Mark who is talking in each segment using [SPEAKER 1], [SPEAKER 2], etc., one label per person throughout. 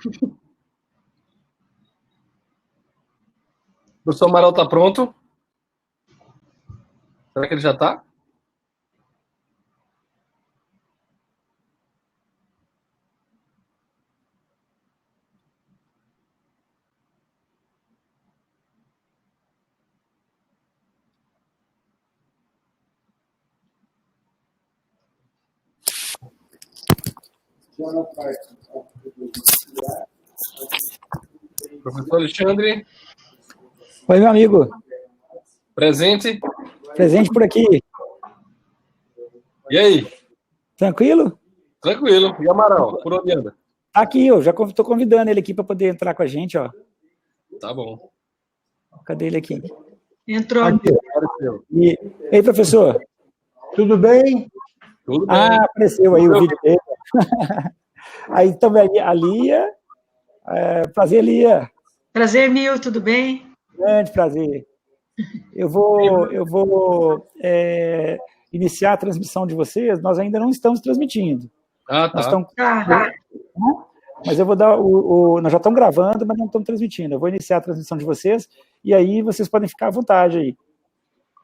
[SPEAKER 1] O professor Amaral está pronto? Será que ele já está? Professor Alexandre.
[SPEAKER 2] Oi, meu amigo.
[SPEAKER 1] Presente.
[SPEAKER 2] Presente por aqui.
[SPEAKER 1] E aí?
[SPEAKER 2] Tranquilo?
[SPEAKER 1] Tranquilo. E Amaral, por onde anda?
[SPEAKER 2] Tá aqui, eu já estou convidando ele aqui para poder entrar com a gente, ó.
[SPEAKER 1] Tá bom.
[SPEAKER 2] Cadê ele aqui?
[SPEAKER 3] Entrou.
[SPEAKER 2] Aqui. E aí, professor?
[SPEAKER 4] Tudo bem?
[SPEAKER 1] Tudo bem.
[SPEAKER 2] Ah, apareceu aí o vídeo dele. Aí também a Lia. Prazer, Lia.
[SPEAKER 3] Prazer, Mil, tudo bem?
[SPEAKER 2] Grande prazer. Eu vou iniciar a transmissão de vocês. Nós ainda não estamos transmitindo.
[SPEAKER 1] Ah, tá.
[SPEAKER 2] Mas eu vou dar nós já estamos gravando, mas não estamos transmitindo. Eu vou iniciar a transmissão de vocês e aí vocês podem ficar à vontade aí.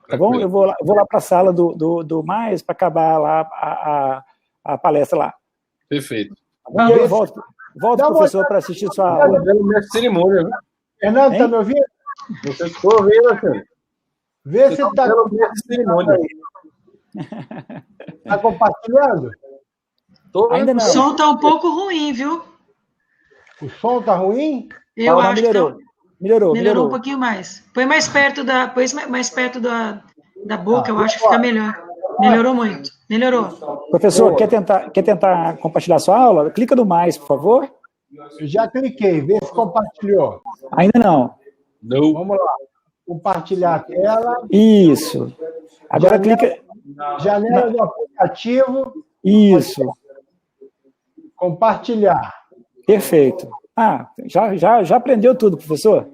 [SPEAKER 2] Tá bom? Eu vou lá para a sala do Mais para acabar lá a palestra lá.
[SPEAKER 1] Perfeito.
[SPEAKER 2] Tá, eu volto professor, para assistir sua aula.
[SPEAKER 1] Cerimônia, viu?
[SPEAKER 4] Fernando, está me ouvindo?
[SPEAKER 1] Você está ouvindo, Alexandre?
[SPEAKER 4] Vê se está
[SPEAKER 1] cerimônia.
[SPEAKER 4] Está compartilhando?
[SPEAKER 2] Ainda não.
[SPEAKER 3] O som está um pouco ruim, viu?
[SPEAKER 4] O som está ruim?
[SPEAKER 3] Eu acho
[SPEAKER 2] melhorou.
[SPEAKER 3] que
[SPEAKER 2] Melhorou
[SPEAKER 3] um pouquinho mais. Põe mais perto da boca, eu acho que fica melhor. Melhorou muito. Melhorou.
[SPEAKER 2] Professor, quer tentar compartilhar sua aula? Clica no mais, por favor.
[SPEAKER 4] Eu já cliquei, vê se compartilhou.
[SPEAKER 2] Ainda não.
[SPEAKER 1] Não.
[SPEAKER 4] Vamos lá. Compartilhar a tela.
[SPEAKER 2] Isso. Agora clica.
[SPEAKER 4] Janela do aplicativo.
[SPEAKER 2] Isso.
[SPEAKER 4] Compartilhar.
[SPEAKER 2] Perfeito. Ah, já aprendeu tudo, professor?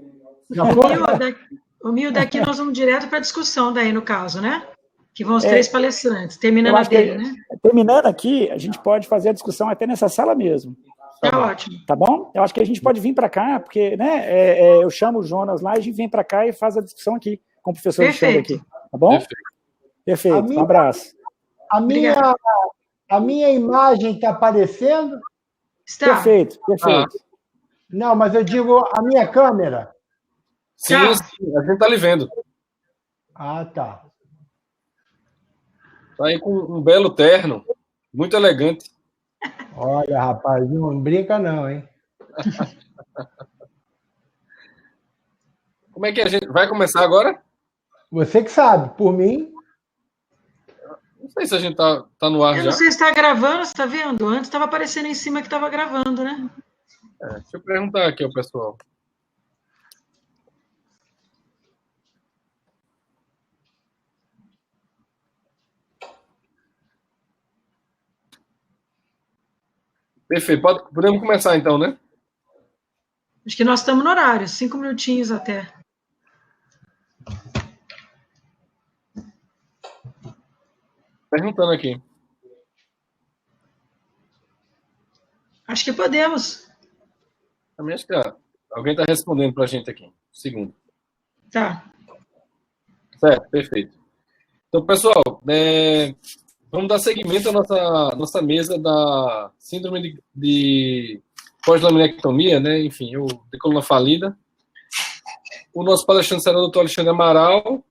[SPEAKER 3] O Mil, daqui nós vamos direto para a discussão daí, no caso, né? Que vão os três palestrantes, terminando a dele, né?
[SPEAKER 2] Terminando aqui, a gente pode fazer a discussão até nessa sala mesmo.
[SPEAKER 3] Tá ótimo.
[SPEAKER 2] Tá bom? Eu acho que a gente pode vir para cá, porque né, eu chamo o Jonas lá, a gente vem para cá e faz a discussão aqui com o professor Alexandre aqui. Tá bom? Perfeito. Um abraço.
[SPEAKER 4] A minha imagem está aparecendo?
[SPEAKER 3] Está.
[SPEAKER 2] Perfeito.
[SPEAKER 4] Não, mas eu digo a minha câmera.
[SPEAKER 1] Sim, a gente está lhe vendo.
[SPEAKER 4] Ah, tá.
[SPEAKER 1] Tá aí com um belo terno, muito elegante.
[SPEAKER 4] Olha, rapaz, não brinca não, hein?
[SPEAKER 1] Como é que a gente vai começar agora?
[SPEAKER 4] Você que sabe, por mim.
[SPEAKER 1] Não sei se a gente tá no ar já.
[SPEAKER 3] Eu não sei se está gravando, você está vendo? Antes estava aparecendo em cima que estava gravando, né?
[SPEAKER 1] Deixa eu perguntar aqui ao pessoal. Perfeito. Podemos começar então, né?
[SPEAKER 3] Acho que nós estamos no horário, 5 minutinhos até.
[SPEAKER 1] Perguntando aqui.
[SPEAKER 3] Acho que podemos.
[SPEAKER 1] Também acho que alguém está respondendo para a gente aqui. Segundo.
[SPEAKER 3] Tá.
[SPEAKER 1] Certo, perfeito. Então, pessoal, vamos dar seguimento à nossa mesa da síndrome de pós-laminectomia, né? Enfim, de coluna falida. O nosso palestrante será o Dr. Alexandre Amaral.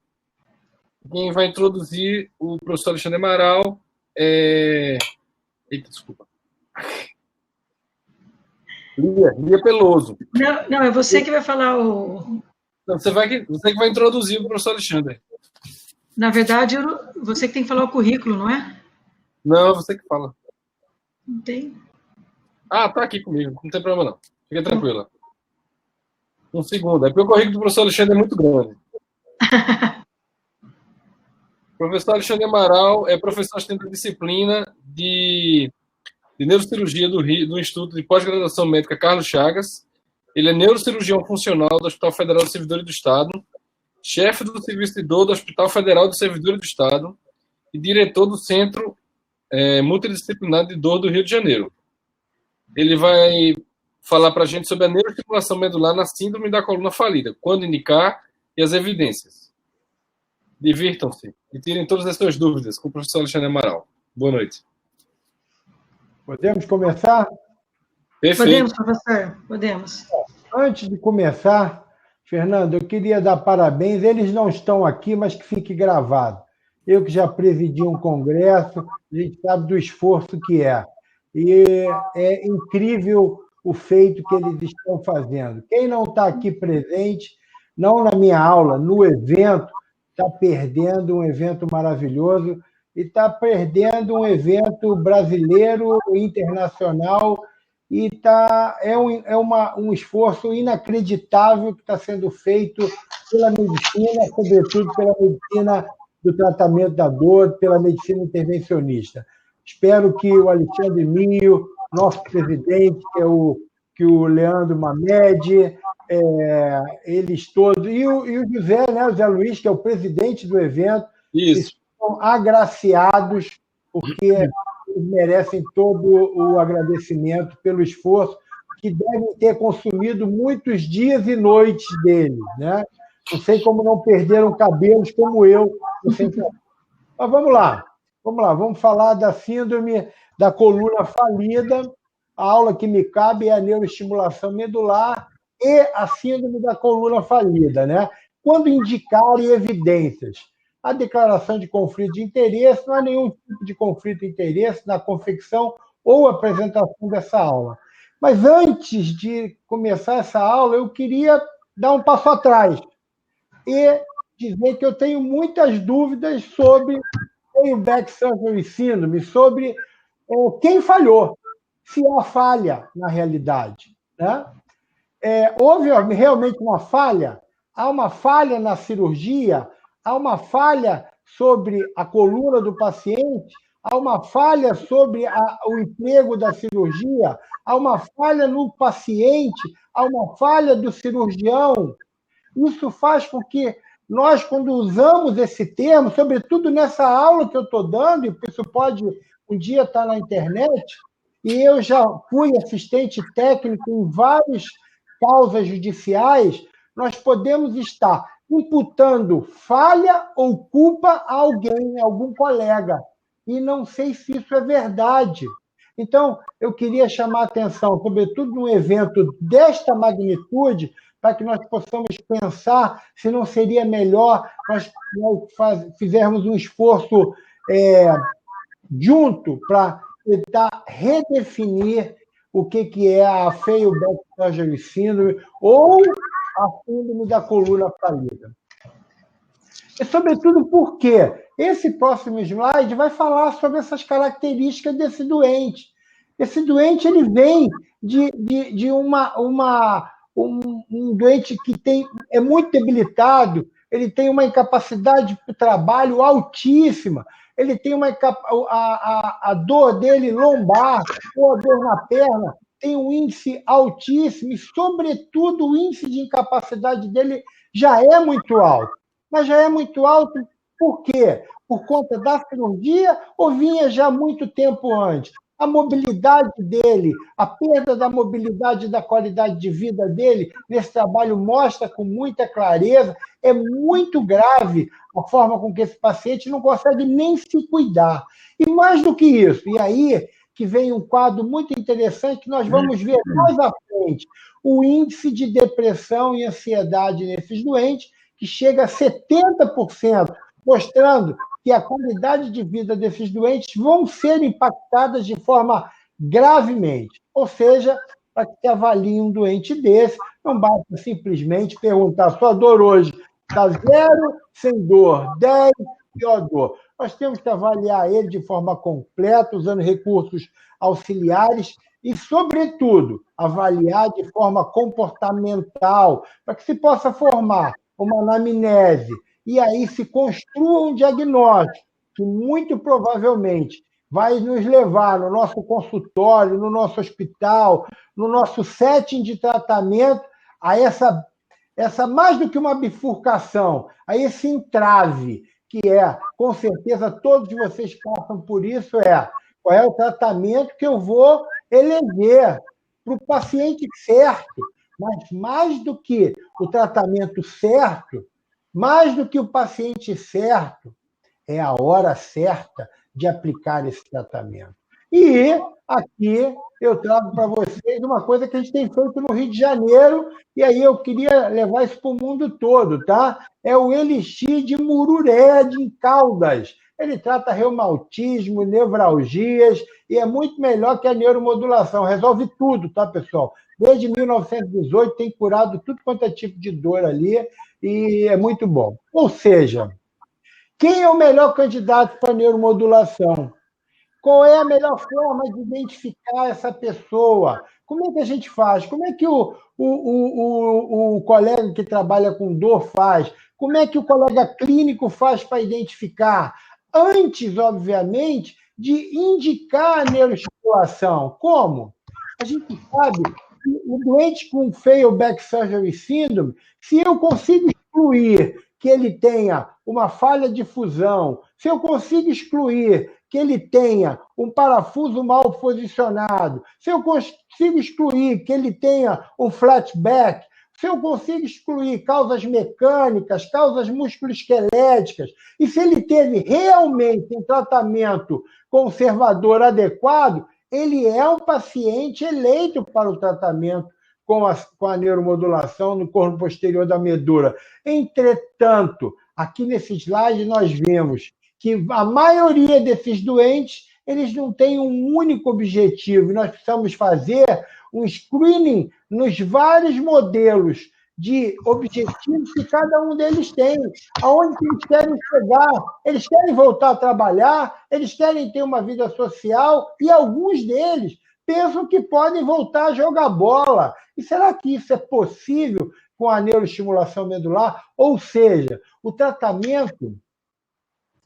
[SPEAKER 1] Quem vai introduzir o professor Alexandre Amaral é... Eita, desculpa. Lia Peloso.
[SPEAKER 3] Não, é você que vai falar o...
[SPEAKER 1] Não, você que vai introduzir o professor Alexandre.
[SPEAKER 3] Na verdade, você que tem que falar o currículo, não é?
[SPEAKER 1] Não, é você que fala.
[SPEAKER 3] Não tem.
[SPEAKER 1] Ah, tá aqui comigo, não tem problema não. Fica tranquila. Um segundo, é porque o currículo do professor Alexandre é muito grande. O professor Alexandre Amaral é professor assistente da disciplina de neurocirurgia do Instituto de Pós-Graduação Médica Carlos Chagas. Ele é neurocirurgião funcional do Hospital Federal dos Servidores do Estado, chefe do Serviço de Dor do Hospital Federal dos Servidores do Estado e diretor do Centro Multidisciplinar de Dor do Rio de Janeiro. Ele vai falar para a gente sobre a neuroestimulação medular na síndrome da coluna falida, quando indicar e as evidências. Divirtam-se e tirem todas as suas dúvidas com o professor Alexandre Amaral. Boa noite.
[SPEAKER 4] Podemos começar?
[SPEAKER 1] Perfeito.
[SPEAKER 3] Podemos, professor? Podemos.
[SPEAKER 4] Antes de começar, Fernando, eu queria dar parabéns. Eles não estão aqui, mas que fique gravado. Eu que já presidi um congresso, a gente sabe do esforço que é. E é incrível o feito que eles estão fazendo. Quem não está aqui presente, não na minha aula, no evento, está perdendo um evento maravilhoso e está perdendo um evento brasileiro, internacional, e um esforço inacreditável que está sendo feito pela medicina, sobretudo pela medicina do tratamento da dor, pela medicina intervencionista. Espero que o Alexandre Mio, nosso presidente, que o Leandro Mamed, eles todos, e o José, né, o Zé Luiz, que é o presidente do evento, estão agraciados, porque eles merecem todo o agradecimento pelo esforço, que devem ter consumido muitos dias e noites deles, né? Não sei como não perderam cabelos como eu. Mas vamos lá, vamos falar da síndrome da coluna falida. A aula que me cabe é a neuroestimulação medular e a síndrome da coluna falida, né? Quando indicarem evidências. A declaração de conflito de interesse não há nenhum tipo de conflito de interesse na confecção ou apresentação dessa aula. Mas antes de começar essa aula, eu queria dar um passo atrás e dizer que eu tenho muitas dúvidas sobre o Back Surgery Syndrome, sobre quem falhou, se há falha na realidade, né? Houve realmente uma falha? Há uma falha na cirurgia? Há uma falha sobre a coluna do paciente? Há uma falha sobre o emprego da cirurgia? Há uma falha no paciente? Há uma falha do cirurgião? Isso faz com que nós, quando usamos esse termo, sobretudo nessa aula que eu estou dando, e isso pode um dia estar na internet, e eu já fui assistente técnico em várias causas judiciais, nós podemos estar imputando falha ou culpa a alguém, a algum colega, e não sei se isso é verdade. Então, eu queria chamar a atenção, sobretudo num evento desta magnitude, para que nós possamos pensar se não seria melhor nós fizermos um esforço junto para tentar redefinir o que é a Failback Surgery Syndrome ou a síndrome da coluna falida. E, sobretudo, por quê? Esse próximo slide vai falar sobre essas características desse doente. Esse doente ele vem de um doente que é muito debilitado, ele tem uma incapacidade para o trabalho altíssima, ele tem a dor dele lombar, ou a dor na perna, tem um índice altíssimo, e, sobretudo, o índice de incapacidade dele já é muito alto. Mas já é muito alto por quê? Por conta da cirurgia ou vinha já muito tempo antes? A mobilidade dele, a perda da mobilidade e da qualidade de vida dele, nesse trabalho mostra com muita clareza, é muito grave a forma com que esse paciente não consegue nem se cuidar. E mais do que isso, e aí que vem um quadro muito interessante que nós vamos ver mais à frente, o índice de depressão e ansiedade nesses doentes, que chega a 70%, mostrando que a qualidade de vida desses doentes vão ser impactadas de forma gravemente. Ou seja, para que se avalie um doente desse, não basta simplesmente perguntar: sua dor hoje está 0, sem dor, 10, pior dor. Nós temos que avaliar ele de forma completa, usando recursos auxiliares e, sobretudo, avaliar de forma comportamental, para que se possa formar uma anamnese, e aí se construa um diagnóstico que, muito provavelmente, vai nos levar no nosso consultório, no nosso hospital, no nosso setting de tratamento, a essa mais do que uma bifurcação, a esse entrave, que com certeza, todos vocês passam por isso, qual é o tratamento que eu vou eleger, para o paciente certo, mas mais do que o tratamento certo, mais do que o paciente certo, é a hora certa de aplicar esse tratamento. E aqui eu trago para vocês uma coisa que a gente tem feito no Rio de Janeiro, e aí eu queria levar isso para o mundo todo, tá? É o Elixir de Mururé, de Caldas. Ele trata reumatismo, nevralgias, e é muito melhor que a neuromodulação. Resolve tudo, tá, pessoal? Desde 1918 tem curado tudo quanto é tipo de dor ali, e é muito bom. Ou seja, quem é o melhor candidato para neuromodulação? Qual é a melhor forma de identificar essa pessoa? Como é que a gente faz? Como é que o colega que trabalha com dor faz? Como é que o colega clínico faz para identificar? Antes, obviamente, de indicar a neuroestimulação. Como? A gente sabe que o doente com failed back surgery syndrome, se eu consigo excluir que ele tenha uma falha de fusão, se eu consigo excluir que ele tenha um parafuso mal posicionado, se eu consigo excluir que ele tenha um flatback, se eu consigo excluir causas mecânicas, causas musculoesqueléticas, e se ele teve realmente um tratamento conservador adequado, ele é um paciente eleito para o tratamento com a neuromodulação no corpo posterior da medula. Entretanto, aqui nesse slide nós vemos que a maioria desses doentes, eles não têm um único objetivo. Nós precisamos fazer um screening nos vários modelos de objetivos que cada um deles tem. Aonde eles querem chegar? Eles querem voltar a trabalhar, eles querem ter uma vida social, e alguns deles pensam que podem voltar a jogar bola. E será que isso é possível com a neuroestimulação medular? Ou seja, o tratamento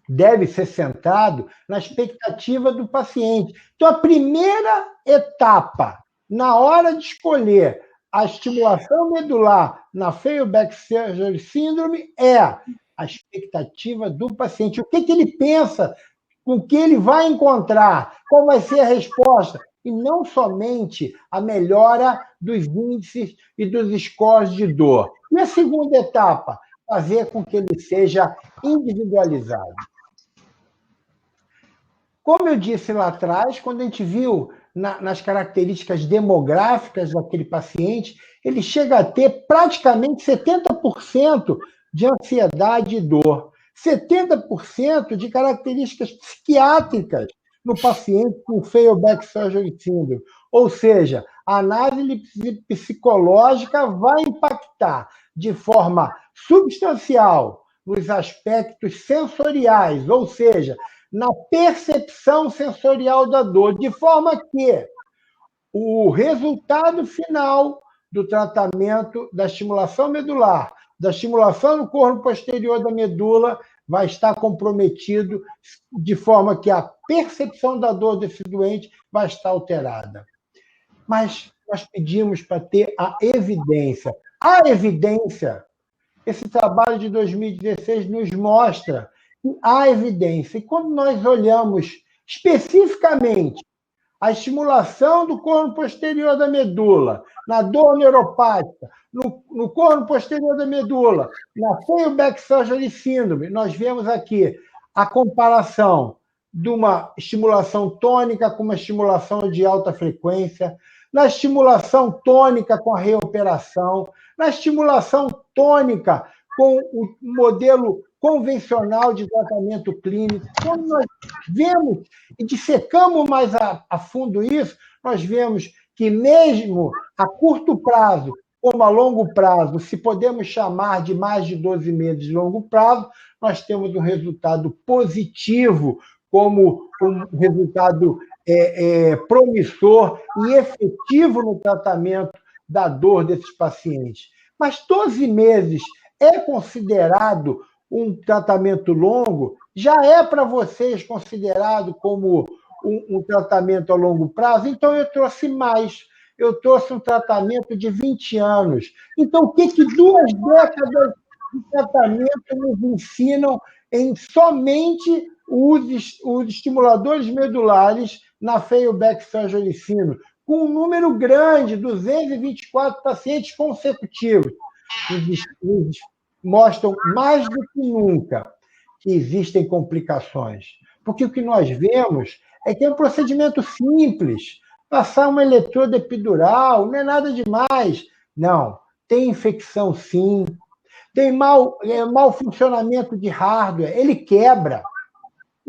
[SPEAKER 4] deve ser centrado na expectativa do paciente. Então, a primeira etapa, na hora de escolher a estimulação medular na failed back surgery syndrome, é a expectativa do paciente. O que ele pensa, com o que ele vai encontrar, qual vai ser a resposta, e não somente a melhora dos índices e dos scores de dor. E a segunda etapa, fazer com que ele seja individualizado. Como eu disse lá atrás, quando a gente viu nas características demográficas daquele paciente, ele chega a ter praticamente 70% de ansiedade e dor, 70% de características psiquiátricas no paciente com failed back surgery syndrome. Ou seja, a análise psicológica vai impactar de forma substancial nos aspectos sensoriais, ou seja, na percepção sensorial da dor, de forma que o resultado final do tratamento da estimulação medular, da estimulação no corpo posterior da medula, vai estar comprometido de forma que a percepção da dor desse doente vai estar alterada. Mas nós pedimos para ter a evidência. A evidência, esse trabalho de 2016 nos mostra que há evidência. E quando nós olhamos especificamente a estimulação do corpo posterior da medula, na dor neuropática, no corpo posterior da medula, na failed back surgery syndrome, nós vemos aqui a comparação de uma estimulação tônica com uma estimulação de alta frequência, na estimulação tônica com a reoperação, na estimulação tônica com o modelo convencional de tratamento clínico. Quando nós vemos e dissecamos mais a fundo isso, nós vemos que mesmo a curto prazo, como a longo prazo, se podemos chamar de mais de 12 meses de longo prazo, nós temos um resultado positivo, como um resultado promissor e efetivo no tratamento da dor desses pacientes. Mas 12 meses é considerado um tratamento longo? Já é para vocês considerado como um tratamento a longo prazo? Então, eu trouxe mais. Eu trouxe um tratamento de 20 anos. Então, o que 2 décadas de tratamento nos ensinam em somente os estimuladores medulares na failed back surgery syndrome? com um número grande, 224 pacientes consecutivos. Eles mostram mais do que nunca que existem complicações. Porque o que nós vemos é que é um procedimento simples. Passar uma eletrodo epidural não é nada demais. Não, tem infecção sim, tem mau funcionamento de hardware, ele quebra.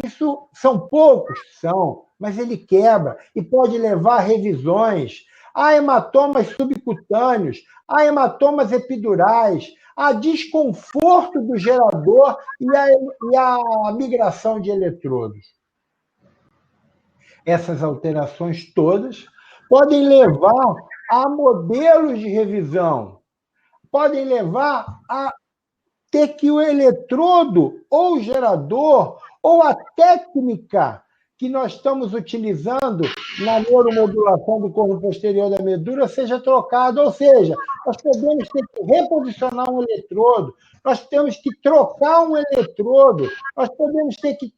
[SPEAKER 4] Isso são poucos, são, mas ele quebra e pode levar a revisões. Há hematomas subcutâneos, há hematomas epidurais, há desconforto do gerador e a migração de eletrodos. Essas alterações todas podem levar a modelos de revisão, podem levar a ter que o eletrodo ou o gerador ou a técnica que nós estamos utilizando na neuromodulação do corpo posterior da medula seja trocada, ou seja, nós podemos ter que reposicionar um eletrodo, nós temos que trocar um eletrodo, nós podemos ter que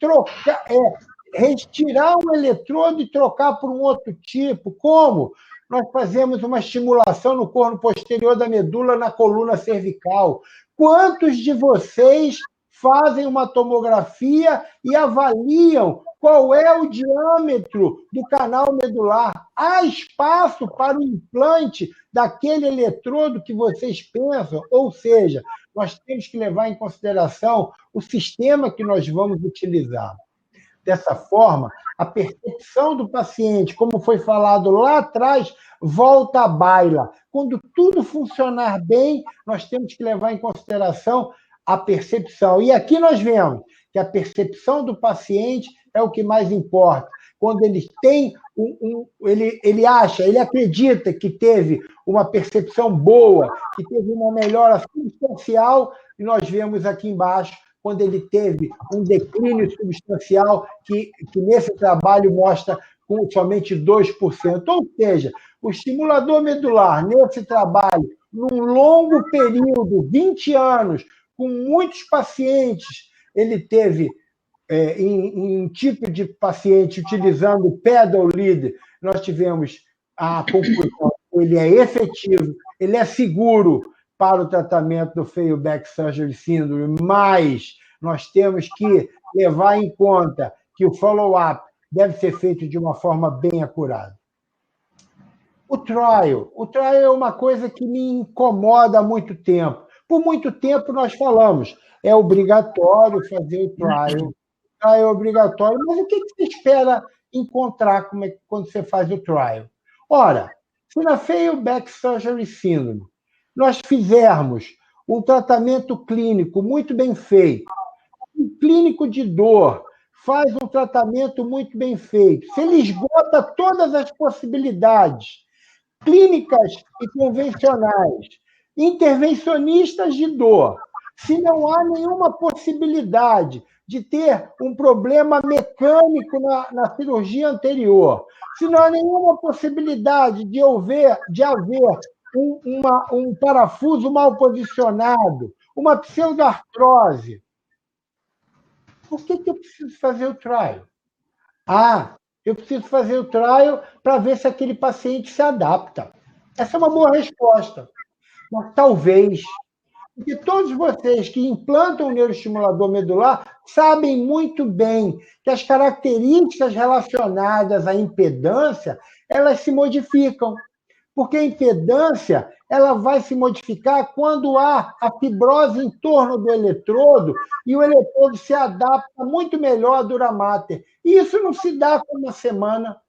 [SPEAKER 4] retirar um eletrodo e trocar por um outro tipo. Como? Nós fazemos uma estimulação no corpo posterior da medula na coluna cervical. Quantos de vocês fazem uma tomografia e avaliam qual é o diâmetro do canal medular? Há espaço para o implante daquele eletrodo que vocês pensam? Ou seja, nós temos que levar em consideração o sistema que nós vamos utilizar. Dessa forma, a percepção do paciente, como foi falado lá atrás, volta à baila. Quando tudo funcionar bem, nós temos que levar em consideração a percepção. E aqui nós vemos que a percepção do paciente é o que mais importa. Quando ele tem ele acredita que teve uma percepção boa, que teve uma melhora substancial, e nós vemos aqui embaixo quando ele teve um declínio substancial, que nesse trabalho mostra com somente 2%. Ou seja, o estimulador medular, nesse trabalho, num longo período, 20 anos, com muitos pacientes, ele teve, em um tipo de paciente, utilizando o pedal lead, nós tivemos a conclusão: ele é efetivo, ele é seguro para o tratamento do failed back surgery syndrome, mas nós temos que levar em conta que o follow-up deve ser feito de uma forma bem acurada. O trial é uma coisa que me incomoda há muito tempo. Por muito tempo nós falamos, é obrigatório fazer o trial é obrigatório, mas o que você espera encontrar quando você faz o trial? Ora, se na failed back surgery syndrome nós fizermos um tratamento clínico muito bem feito, um clínico de dor faz um tratamento muito bem feito, se ele esgota todas as possibilidades clínicas e convencionais, intervencionistas de dor, se não há nenhuma possibilidade de ter um problema mecânico na cirurgia anterior, se não há nenhuma possibilidade de haver um parafuso mal posicionado, uma pseudoartrose, por que eu preciso fazer o trial? Eu preciso fazer o trial para ver se aquele paciente se adapta. Essa é uma boa resposta. Mas talvez, porque todos vocês que implantam o neuroestimulador medular sabem muito bem que as características relacionadas à impedância, elas se modificam. Porque a impedância ela vai se modificar quando há a fibrose em torno do eletrodo e o eletrodo se adapta muito melhor à dura mater. E isso não se dá com uma semana,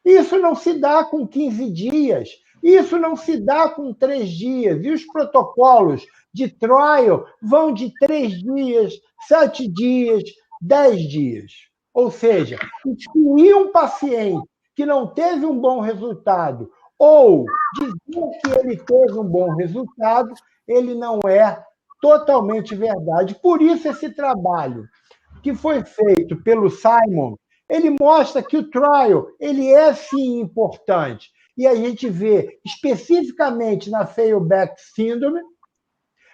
[SPEAKER 4] isso não se dá com 15 dias, isso não se dá com 3 dias. E os protocolos de trial vão de 3 dias, 7 dias, 10 dias. Ou seja, excluir um paciente que não teve um bom resultado ou dizer que ele teve um bom resultado, ele não é totalmente verdade. Por isso, esse trabalho que foi feito pelo Simon, ele mostra que o trial ele é, sim, importante. E a gente vê especificamente na failed back syndrome,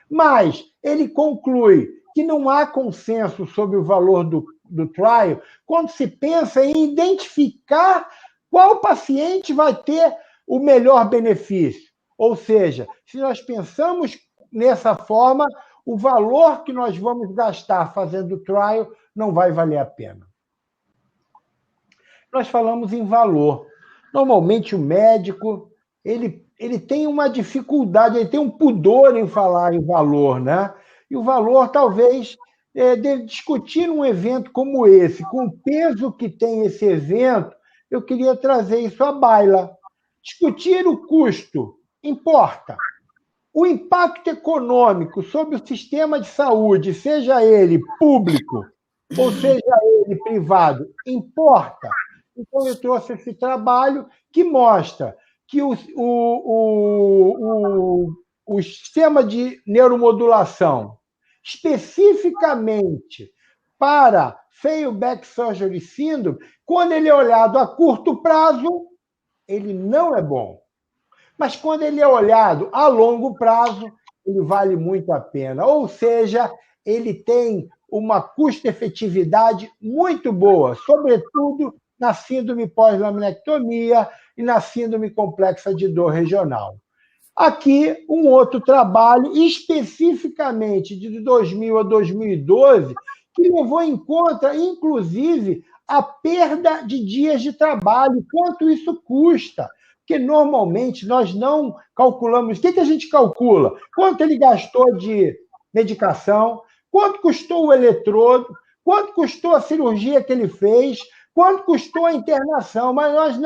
[SPEAKER 4] mas ele conclui que não há consenso sobre o valor do trial quando se pensa em identificar Qual paciente vai ter o melhor benefício? Ou seja, se nós pensamos nessa forma, o valor que nós vamos gastar fazendo o trial não vai valer a pena. Nós falamos em valor. Normalmente o médico ele tem uma dificuldade, ele tem um pudor em falar em valor, né? E o valor, talvez, de discutir um evento como esse, com o peso que tem esse evento, eu queria trazer isso à baila. Discutir o custo importa. O impacto econômico sobre o sistema de saúde, seja ele público ou seja ele privado, importa. Então, eu trouxe esse trabalho que mostra que o sistema de neuromodulação, especificamente para Failed Back Surgery Syndrome, quando ele é olhado a curto prazo, ele não é bom. Mas quando ele é olhado a longo prazo, ele vale muito a pena. Ou seja, ele tem uma custo-efetividade muito boa, sobretudo na síndrome pós-laminectomia e na síndrome complexa de dor regional. Aqui, um outro trabalho, especificamente de 2000 a 2012, que levou em conta, inclusive, a perda de dias de trabalho, quanto isso custa. Porque, normalmente, nós não calculamos... O que a gente calcula? Quanto ele gastou de medicação, quanto custou o eletrodo, quanto custou a cirurgia que ele fez, quanto custou a internação, mas nós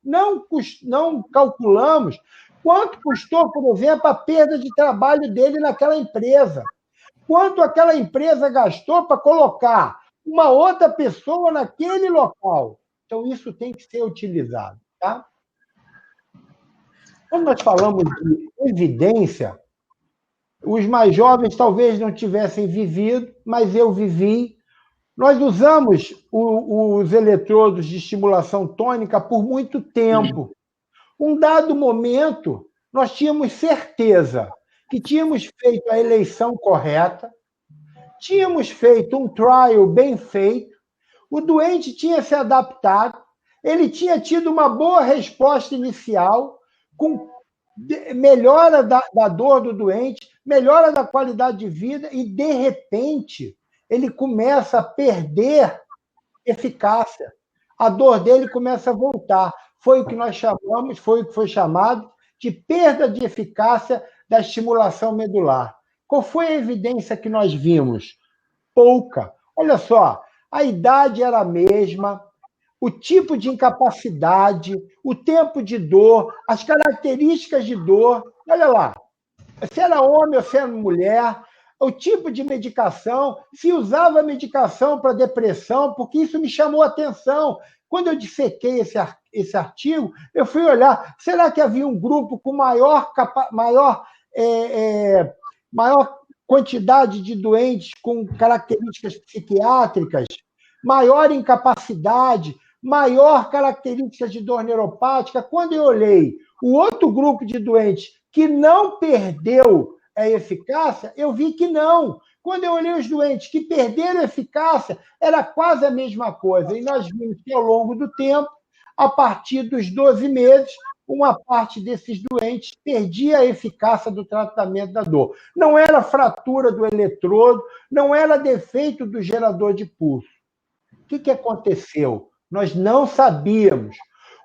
[SPEAKER 4] não calculamos quanto custou, por exemplo, a perda de trabalho dele naquela empresa. Quanto aquela empresa gastou para colocar uma outra pessoa naquele local. Então, isso tem que ser utilizado. Tá? Quando nós falamos de evidência, os mais jovens talvez não tivessem vivido, mas eu vivi. Nós usamos os eletrodos de estimulação tônica por muito tempo. Um dado momento, nós tínhamos certeza que tínhamos feito a eleição correta, tínhamos feito um trial bem feito, o doente tinha se adaptado, ele tinha tido uma boa resposta inicial, com melhora da dor do doente, melhora da qualidade de vida, e, de repente, ele começa a perder eficácia. A dor dele começa a voltar. Foi o que nós chamamos, foi o que foi chamado de perda de eficácia da estimulação medular. Qual foi a evidência que nós vimos? Pouca. Olha só, a idade era a mesma, o tipo de incapacidade, o tempo de dor, as características de dor. Olha lá, se era homem ou se era mulher, o tipo de medicação, se usava medicação para depressão, porque isso me chamou a atenção. Quando eu dissequei esse artigo, eu fui olhar, será que havia um grupo com maior quantidade de doentes com características psiquiátricas, maior incapacidade, maior características de dor neuropática? Quando eu olhei o outro grupo de doentes que não perdeu a eficácia, eu vi que não. Quando eu olhei os doentes que perderam a eficácia, era quase a mesma coisa. E nós vimos que, ao longo do tempo, a partir dos 12 meses, uma parte desses doentes perdia a eficácia do tratamento da dor. Não era fratura do eletrodo, não era defeito do gerador de pulso. O que aconteceu? Nós não sabíamos.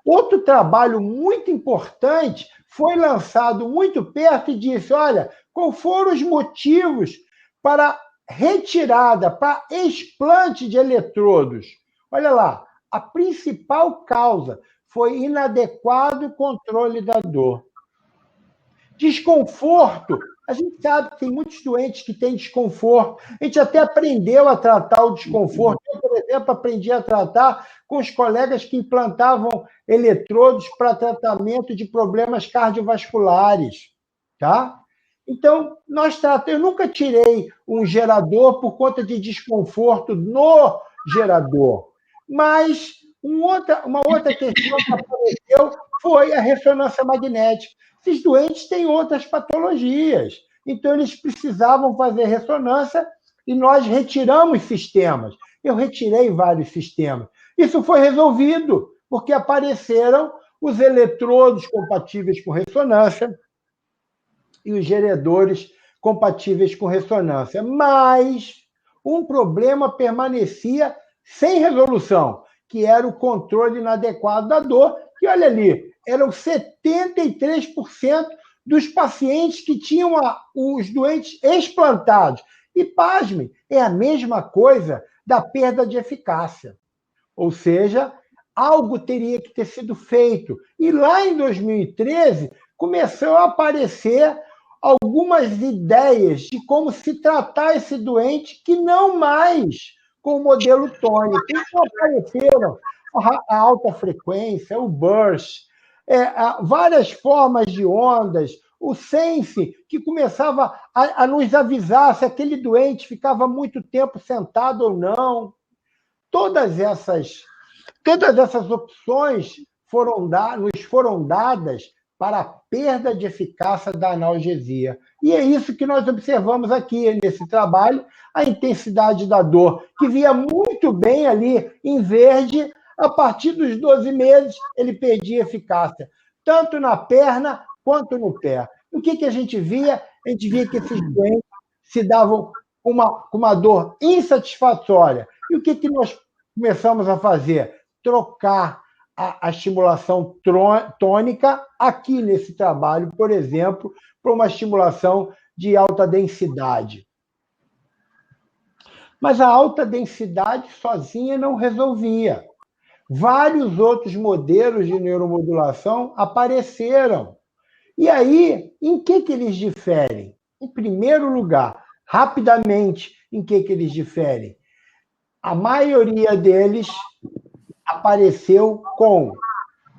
[SPEAKER 4] Outro trabalho muito importante foi lançado muito perto e disse, olha, quais foram os motivos para retirada, para explante de eletrodos? Olha lá, a principal causa foi inadequado controle da dor. Desconforto. A gente sabe que tem muitos doentes que têm desconforto. A gente até aprendeu a tratar o desconforto. Eu, por exemplo, aprendi a tratar com os colegas que implantavam eletrodos para tratamento de problemas cardiovasculares. Tá? Então, eu nunca tirei um gerador por conta de desconforto no gerador. Mas uma outra questão que apareceu foi a ressonância magnética. Esses doentes têm outras patologias, então eles precisavam fazer ressonância e nós retiramos sistemas. Eu retirei vários sistemas. Isso foi resolvido, porque apareceram os eletrodos compatíveis com ressonância e os geradores compatíveis com ressonância. Mas um problema permanecia sem resolução, que era o controle inadequado da dor, que, olha ali, eram 73% dos pacientes que tinham os doentes explantados. E, pasmem, é a mesma coisa da perda de eficácia. Ou seja, algo teria que ter sido feito. E lá em 2013, começou a aparecer algumas ideias de como se tratar esse doente que não mais com o modelo tônico. Então apareceram a alta frequência, o burst, várias formas de ondas, o sense, que começava a nos avisar se aquele doente ficava muito tempo sentado ou não. Todas essas opções nos foram dadas para a perda de eficácia da analgesia. E é isso que nós observamos aqui nesse trabalho, a intensidade da dor, que via muito bem ali em verde, a partir dos 12 meses ele perdia eficácia, tanto na perna quanto no pé. O que a gente via? A gente via que esses doentes se davam com uma dor insatisfatória. E o que nós começamos a fazer? Trocar a estimulação tônica aqui nesse trabalho, por exemplo, para uma estimulação de alta densidade. Mas a alta densidade sozinha não resolvia. Vários outros modelos de neuromodulação apareceram. E aí, em que eles diferem? Em primeiro lugar, rapidamente, em que eles diferem? A maioria deles apareceu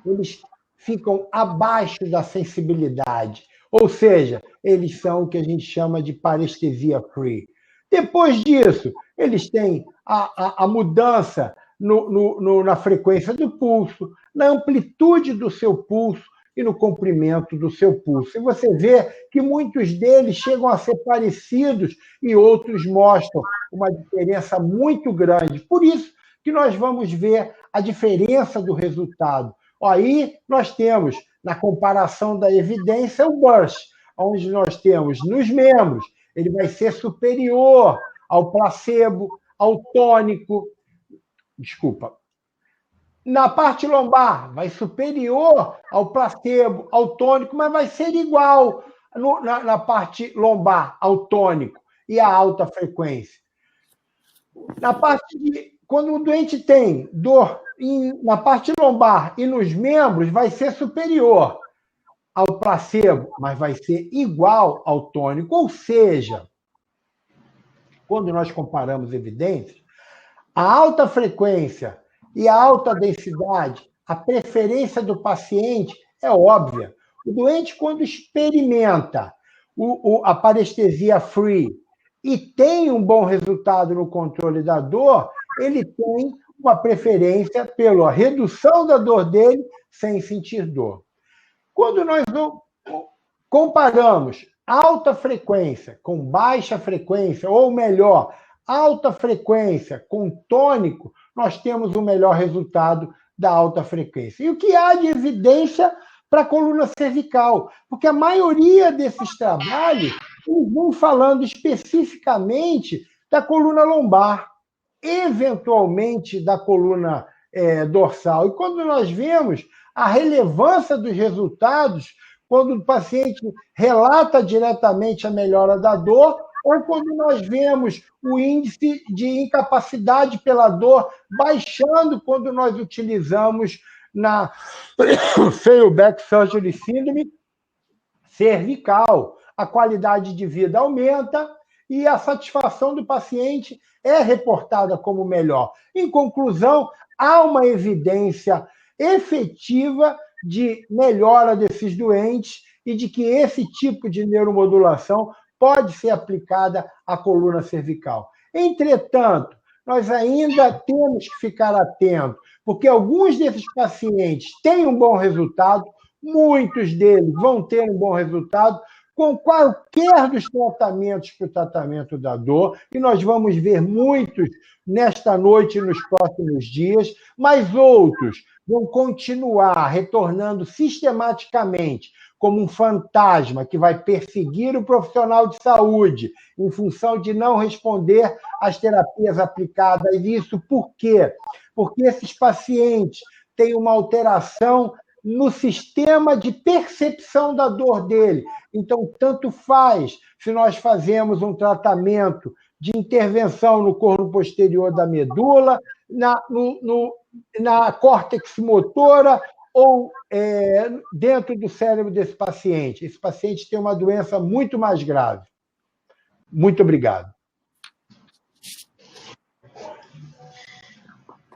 [SPEAKER 4] eles ficam abaixo da sensibilidade, ou seja, eles são o que a gente chama de parestesia free. Depois disso, eles têm a mudança na frequência do pulso, na amplitude do seu pulso e no comprimento do seu pulso. E você vê que muitos deles chegam a ser parecidos e outros mostram uma diferença muito grande. Por isso que nós vamos ver a diferença do resultado. Aí nós temos, na comparação da evidência, o burst, onde nós temos nos membros, ele vai ser superior ao placebo, ao tônico. Desculpa. Na parte lombar, vai superior ao placebo, ao tônico, mas vai ser igual na parte lombar, ao tônico e à alta frequência. Na parte quando o doente tem dor na parte lombar e nos membros, vai ser superior ao placebo, mas vai ser igual ao tônico. Ou seja, quando nós comparamos evidências, a alta frequência e a alta densidade, a preferência do paciente é óbvia. O doente, quando experimenta a parestesia free e tem um bom resultado no controle da dor, ele tem uma preferência pela redução da dor dele sem sentir dor. Quando nós comparamos alta frequência com baixa frequência, ou melhor, alta frequência com tônico, nós temos o melhor resultado da alta frequência. E o que há de evidência para a coluna cervical? Porque a maioria desses trabalhos vão falando especificamente da coluna lombar, eventualmente da coluna dorsal. E quando nós vemos a relevância dos resultados, quando o paciente relata diretamente a melhora da dor, ou quando nós vemos o índice de incapacidade pela dor baixando quando nós utilizamos na failed back surgery síndrome cervical. A qualidade de vida aumenta e a satisfação do paciente é reportada como melhor. Em conclusão, há uma evidência efetiva de melhora desses doentes e de que esse tipo de neuromodulação pode ser aplicada à coluna cervical. Entretanto, nós ainda temos que ficar atentos, porque alguns desses pacientes têm um bom resultado, muitos deles vão ter um bom resultado com qualquer dos tratamentos para o tratamento da dor, e nós vamos ver muitos nesta noite e nos próximos dias, mas outros vão continuar retornando sistematicamente como um fantasma que vai perseguir o profissional de saúde em função de não responder às terapias aplicadas. Isso por quê? Porque esses pacientes têm uma alteração no sistema de percepção da dor dele. Então, tanto faz se nós fazemos um tratamento de intervenção no corno posterior da medula, na córtex motora ou dentro do cérebro desse paciente. Esse paciente tem uma doença muito mais grave. Muito obrigado.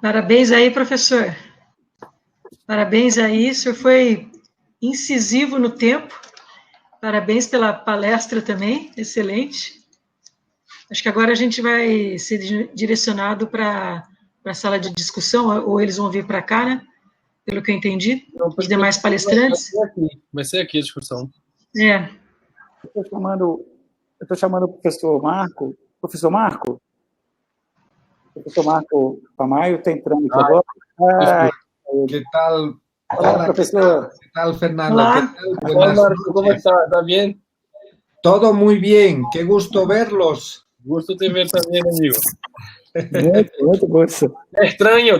[SPEAKER 3] Parabéns aí, professor. Parabéns aí, o senhor foi incisivo no tempo. Parabéns pela palestra também, excelente. Acho que agora a gente vai ser direcionado para a sala de discussão, ou eles vão vir para cá, né? Pelo que eu entendi, os demais palestrantes.
[SPEAKER 1] Vai ser aqui a discussão.
[SPEAKER 3] É.
[SPEAKER 2] Eu estou chamando o professor Marco. Professor Marco? O professor Marco Pamaio está entrando aqui agora.
[SPEAKER 5] ¿Qué tal?
[SPEAKER 2] Hola, profesor.
[SPEAKER 5] ¿Qué tal, Fernando?
[SPEAKER 3] Hola.
[SPEAKER 5] ¿Qué tal?
[SPEAKER 1] Hola, Marco, ¿cómo está? ¿Está bien?
[SPEAKER 5] Todo muy bien. Qué gusto verlos.
[SPEAKER 1] Gusto te ver también, amigo.
[SPEAKER 2] Muito gosto.
[SPEAKER 1] Te extraño.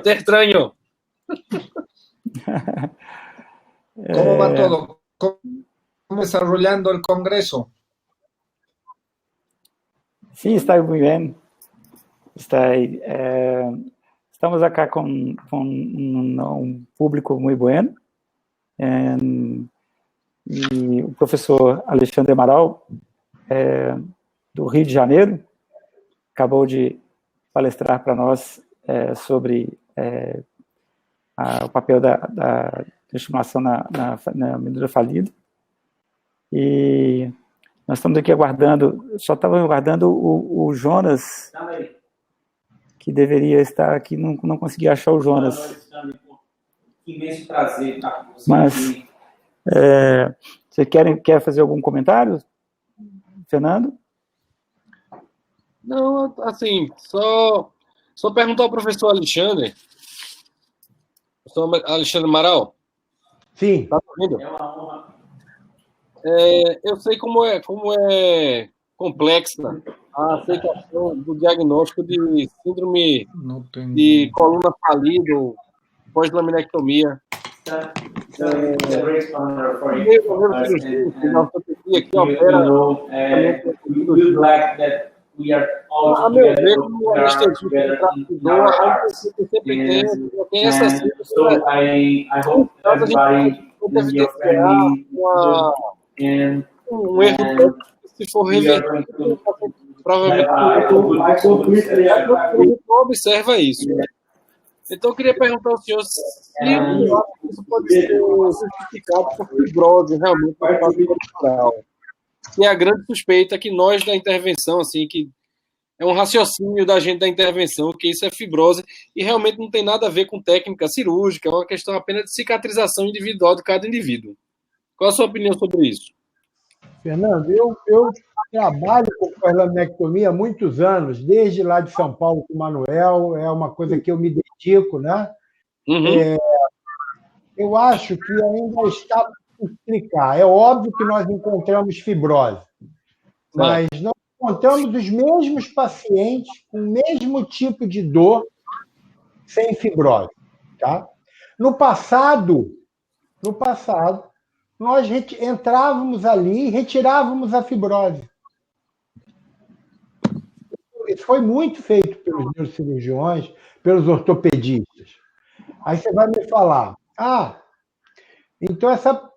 [SPEAKER 5] ¿Cómo va todo? ¿Cómo desarrollando el Congreso?
[SPEAKER 2] Sim, está muito bem. Estamos acá com um público muito bueno. E o professor Alexandre Amaral, do Rio de Janeiro, acabou de palestrar para nós sobre o papel da estimulação na medula falida. E nós estamos aqui aguardando, só estava aguardando o Jonas, que deveria estar aqui, não consegui achar o Jonas.
[SPEAKER 6] Imenso prazer estar com você.
[SPEAKER 2] Mas você quer fazer algum comentário, Fernando?
[SPEAKER 1] Não, assim, só perguntar ao professor Alexandre. Professor Alexandre Amaral.
[SPEAKER 4] Sim.
[SPEAKER 1] Está ouvindo?
[SPEAKER 6] É uma honra.
[SPEAKER 1] Eu sei como é complexa a aceitação do diagnóstico de síndrome de coluna falida ou pós-laminectomia. A meu ver, o anestesista tem essa síndrome. Um erro se for revertido, provavelmente não observa isso. Então, eu queria perguntar ao senhor se isso pode ser justificado por fibrose, realmente, no caso corporal. Que é a grande suspeita que nós da intervenção, assim, que é um raciocínio da gente da intervenção, que isso é fibrose, e realmente não tem nada a ver com técnica cirúrgica, é uma questão apenas de cicatrização individual de cada indivíduo. Qual a sua opinião sobre isso?
[SPEAKER 4] Fernando, eu trabalho com pós-laminectomia há muitos anos, desde lá de São Paulo com o Manuel, é uma coisa que eu me dedico, né?
[SPEAKER 1] Uhum.
[SPEAKER 4] Eu acho que ainda está por explicar. É óbvio que nós encontramos fibrose, mas nós encontramos os mesmos pacientes com o mesmo tipo de dor sem fibrose. Tá? No passado, nós entrávamos ali e retirávamos a fibrose. Isso foi muito feito pelos neurocirurgiões, pelos ortopedistas. Aí você vai me falar, então essa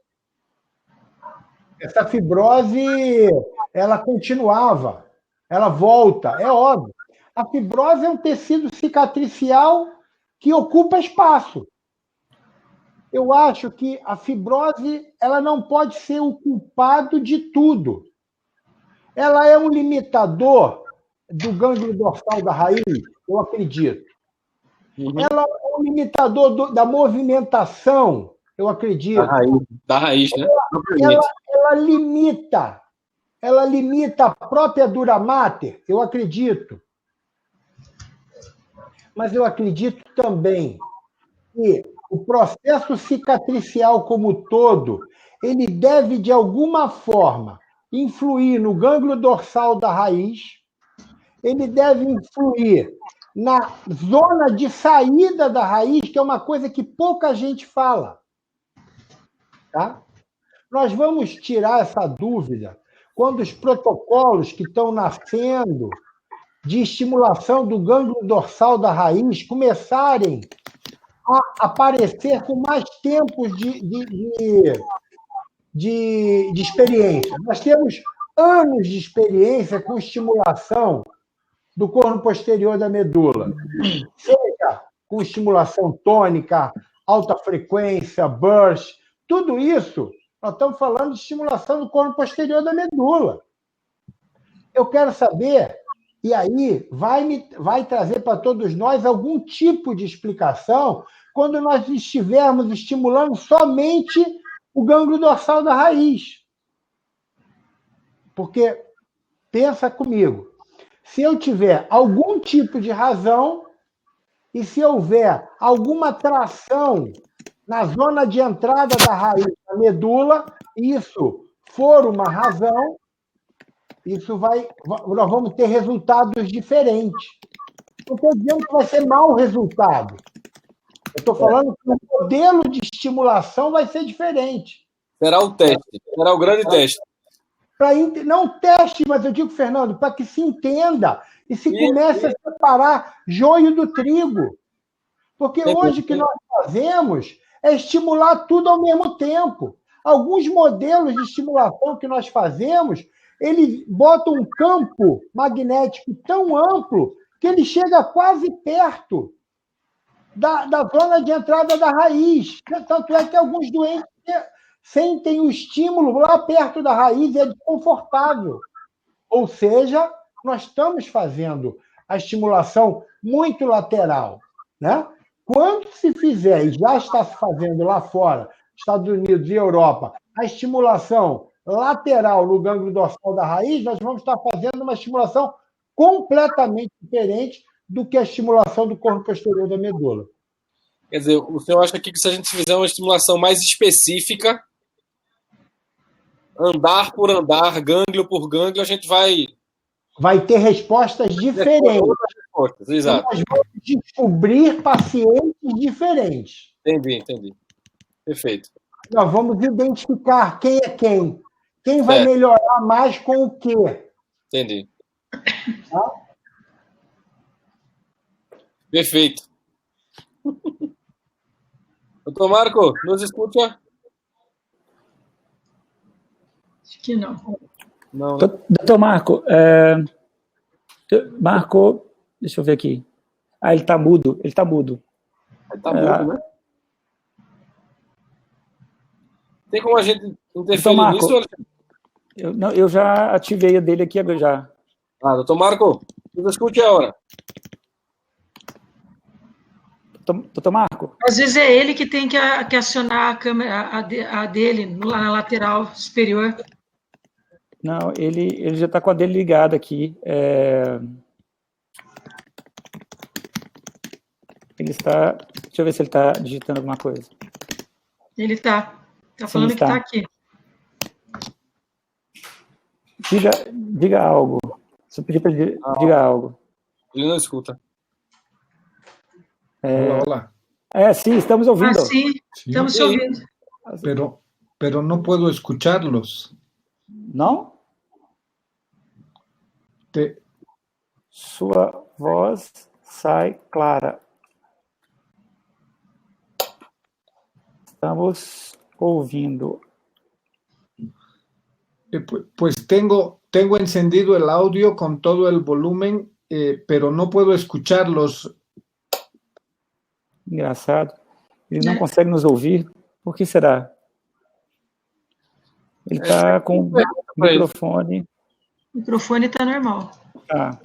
[SPEAKER 4] fibrose, ela continuava, ela volta, é óbvio. A fibrose é um tecido cicatricial que ocupa espaço. Eu acho que a fibrose ela não pode ser o culpado de tudo. Ela é um limitador do gânglio dorsal da raiz, eu acredito.
[SPEAKER 1] Uhum.
[SPEAKER 4] Ela é um limitador da movimentação, eu acredito.
[SPEAKER 1] Da raiz, né?
[SPEAKER 4] Ela limita a própria dura mater, eu acredito. Mas eu acredito também que o processo cicatricial como um todo, ele deve, de alguma forma, influir no gânglio dorsal da raiz, ele deve influir na zona de saída da raiz, que é uma coisa que pouca gente fala. Tá? Nós vamos tirar essa dúvida quando os protocolos que estão nascendo de estimulação do gânglio dorsal da raiz começarem a aparecer com mais tempos de experiência. Nós temos anos de experiência com estimulação do corno posterior da medula, seja com estimulação tônica, alta frequência, burst, tudo isso, nós estamos falando de estimulação do corno posterior da medula. Eu quero saber, e aí vai trazer para todos nós algum tipo de explicação quando nós estivermos estimulando somente o gânglio dorsal da raiz. Porque, pensa comigo, se eu tiver algum tipo de razão e se houver alguma tração na zona de entrada da raiz da medula, isso for uma razão, nós vamos ter resultados diferentes. Não estou dizendo que vai ser mau resultado. Eu estou falando que o modelo de estimulação vai ser diferente.
[SPEAKER 1] Será o teste, será o grande teste.
[SPEAKER 4] Não teste, mas eu digo, Fernando, para que se entenda e se comece a separar joio do trigo. Porque hoje o que nós fazemos é estimular tudo ao mesmo tempo. Alguns modelos de estimulação que nós fazemos, eles botam um campo magnético tão amplo que ele chega quase perto da zona de entrada da raiz. Tanto é que alguns doentes sentem o estímulo lá perto da raiz e é desconfortável. Ou seja, nós estamos fazendo a estimulação muito lateral, né? Quando se fizer, e já está se fazendo lá fora, Estados Unidos e Europa, a estimulação lateral no gânglio dorsal da raiz, nós vamos estar fazendo uma estimulação completamente diferente do que a estimulação do corno posterior da medula.
[SPEAKER 1] Quer dizer, o senhor acha que se a gente fizer uma estimulação mais específica, andar por andar, gânglio por gânglio, a gente
[SPEAKER 4] vai ter respostas diferentes.
[SPEAKER 1] Exato.
[SPEAKER 4] Nós vamos descobrir pacientes diferentes.
[SPEAKER 1] Entendi. Perfeito.
[SPEAKER 4] Nós vamos identificar quem é quem. Quem vai melhorar mais com o quê?
[SPEAKER 1] Entendi.
[SPEAKER 4] Tá?
[SPEAKER 1] Perfeito. Doutor Marco, nos escuta?
[SPEAKER 3] Acho que não.
[SPEAKER 1] Não.
[SPEAKER 2] Doutor Marco, Marco, deixa eu ver aqui. Ele está mudo. Ele está mudo,
[SPEAKER 1] né? Tem como a gente interferir
[SPEAKER 2] Marco,
[SPEAKER 1] nisso?
[SPEAKER 2] Eu já ativei a dele aqui já.
[SPEAKER 1] Doutor Marco, nos escute agora.
[SPEAKER 2] Doutor Marco?
[SPEAKER 3] Às vezes é ele que tem que acionar a câmera, a dele, lá na lateral superior.
[SPEAKER 2] Não, ele já está com a dele ligada aqui. Ele está... Deixa eu ver se ele está digitando alguma coisa.
[SPEAKER 3] Ele está. Está falando que está aqui.
[SPEAKER 2] Diga algo. Se eu pedir para ele, diga algo.
[SPEAKER 1] Ele não escuta.
[SPEAKER 5] Hola.
[SPEAKER 2] Sim, estamos ouvindo.
[SPEAKER 3] Sim, estamos ouvindo.
[SPEAKER 5] Pero no puedo escucharlos.
[SPEAKER 2] Não? Sua voz sai clara. Estamos ouvindo.
[SPEAKER 5] Pues tengo encendido el audio con todo el volumen, pero no puedo escucharlos.
[SPEAKER 2] Engraçado. Ele não consegue nos ouvir. Por que será? Ele está com o microfone.
[SPEAKER 3] O microfone está normal.
[SPEAKER 2] Tá.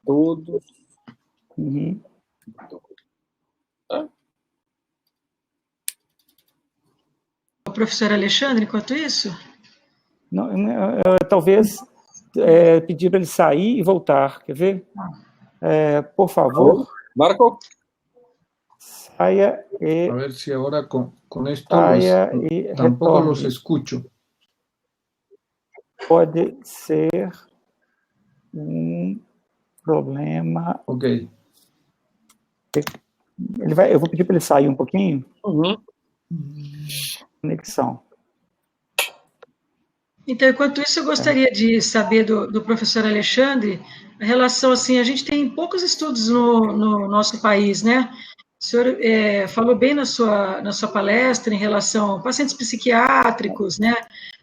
[SPEAKER 1] Todos.
[SPEAKER 2] Uhum.
[SPEAKER 3] O professor Alexandre, enquanto isso?
[SPEAKER 2] Não, talvez pedir para ele sair e voltar. Quer ver? Por favor.
[SPEAKER 1] Marco?
[SPEAKER 2] saia e
[SPEAKER 5] A ver si ahora con esto
[SPEAKER 2] saia e
[SPEAKER 5] tampoco los
[SPEAKER 2] retorne.
[SPEAKER 5] escucho.
[SPEAKER 2] Pode ser problema.
[SPEAKER 5] Ok.
[SPEAKER 2] Eu vou pedir para ele sair um pouquinho.
[SPEAKER 1] Uhum.
[SPEAKER 2] Conexão.
[SPEAKER 3] Então, enquanto isso, eu gostaria de saber do professor Alexandre a relação, assim, a gente tem poucos estudos no nosso país, né? O senhor falou bem na sua palestra em relação a pacientes psiquiátricos, né?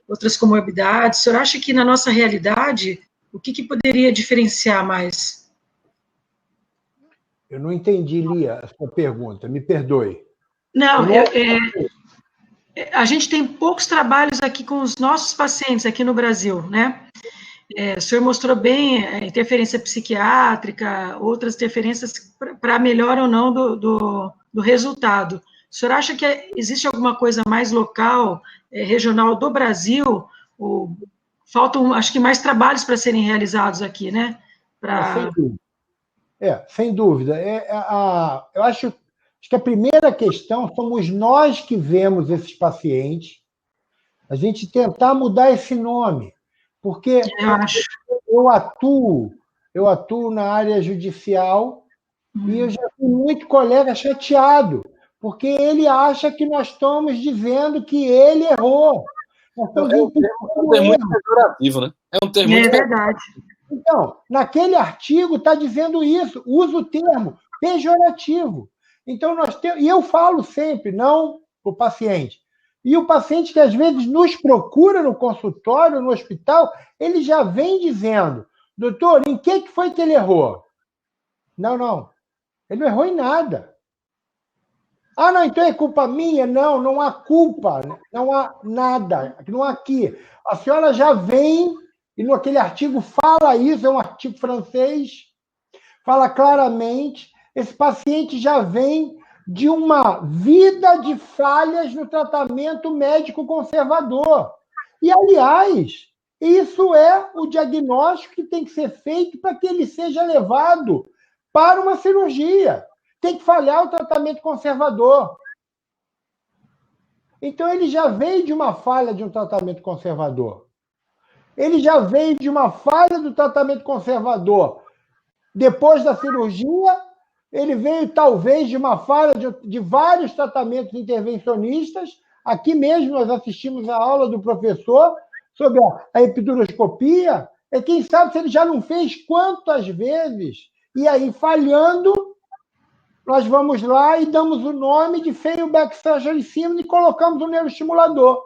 [SPEAKER 3] Outras comorbidades. O senhor acha que, na nossa realidade, o que poderia diferenciar mais?
[SPEAKER 4] Eu não entendi, Lia, a sua pergunta. Me perdoe.
[SPEAKER 3] Não, a gente tem poucos trabalhos aqui com os nossos pacientes aqui no Brasil, né? O senhor mostrou bem a interferência psiquiátrica, outras interferências para melhor ou não do resultado. O senhor acha que existe alguma coisa mais local, regional do Brasil? Faltam, acho que, mais trabalhos para serem realizados aqui, né?
[SPEAKER 4] Sem dúvida. Sem dúvida. Eu acho que a primeira questão somos nós que vemos esses pacientes, a gente tentar mudar esse nome, porque eu atuo na área judicial e eu já vi muito colega chateado, porque ele acha que nós estamos dizendo que ele errou.
[SPEAKER 1] É um termo muito pejorativo, né? É um termo muito
[SPEAKER 3] verdade.
[SPEAKER 4] Então, naquele artigo está dizendo isso, usa o termo pejorativo. Então, e eu falo sempre, não para o paciente. E o paciente que às vezes nos procura no consultório, no hospital, ele já vem dizendo, doutor, em que foi que ele errou? Não. Ele não errou em nada. Ah, não, então é culpa minha? Não há culpa, não há nada, não há aqui. A senhora já vem, e naquele artigo fala isso, é um artigo francês, fala claramente, esse paciente já vem de uma vida de falhas no tratamento médico conservador. E, aliás, isso é o diagnóstico que tem que ser feito para que ele seja levado para uma cirurgia. Tem que falhar o tratamento conservador. Então, ele já veio de uma falha de um tratamento conservador. Ele já veio de uma falha do tratamento conservador. Depois da cirurgia, ele veio, talvez, de uma falha de vários tratamentos intervencionistas. Aqui mesmo nós assistimos a aula do professor sobre a epiduroscopia. E quem sabe se ele já não fez quantas vezes. E aí, falhando, nós vamos lá e damos o nome de Feinberg Surgery Syndrome e colocamos o neuroestimulador.